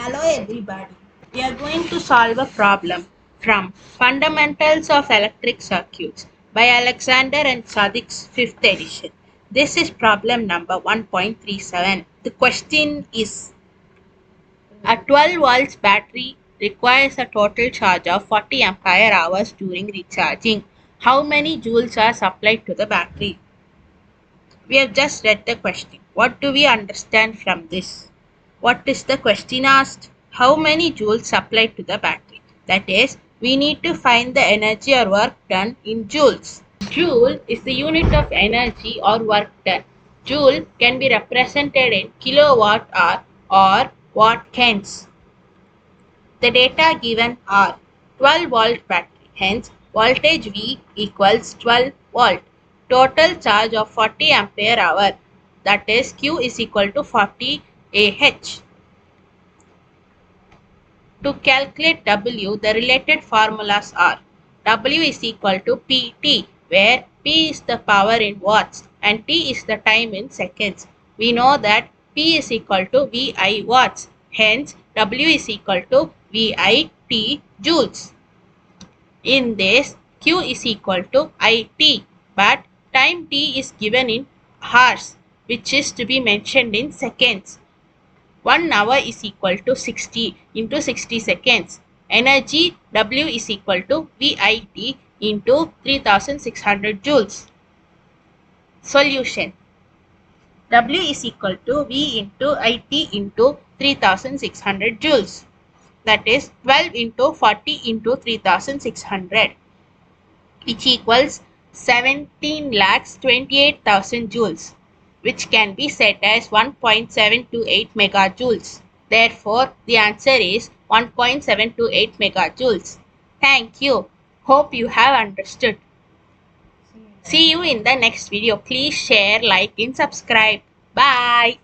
Hello everybody. We are going to solve a problem from Fundamentals of Electric Circuits by Alexander and Sadiku's 5th edition. This is problem number 1.37. The question is, a 12 volts battery requires a total charge of 40 ampere hours during recharging. How many joules are supplied to the battery? We have just read the question. What do we understand from this? What is the question asked? How many joules supplied to the battery? That is, we need to find the energy or work done in joules. Joule is the unit of energy or work done. Joule can be represented in kilowatt hour or watt hence. The data given are 12 volt battery, hence voltage V equals 12 volt. Total charge of 40 ampere hour, that is Q is equal to 40 Ah. To calculate W, the related formulas are W is equal to PT, where P is the power in watts and T is the time in seconds. We know that P is equal to VI watts, hence W is equal to VIT joules. In this, Q is equal to IT, but time T is given in hours, which is to be mentioned in seconds. 1 hour is equal to 60 into 60 seconds. Energy W is equal to VIT into 3600 joules. Solution. W is equal to V into IT into 3600 joules. That is 12 into 40 into 3600, which equals 17,28,000 joules, which can be set as 1.728 megajoules. Therefore, the answer is 1.728 megajoules. Thank you. Hope you have understood. See you in the next video. Please share, like, and subscribe. Bye.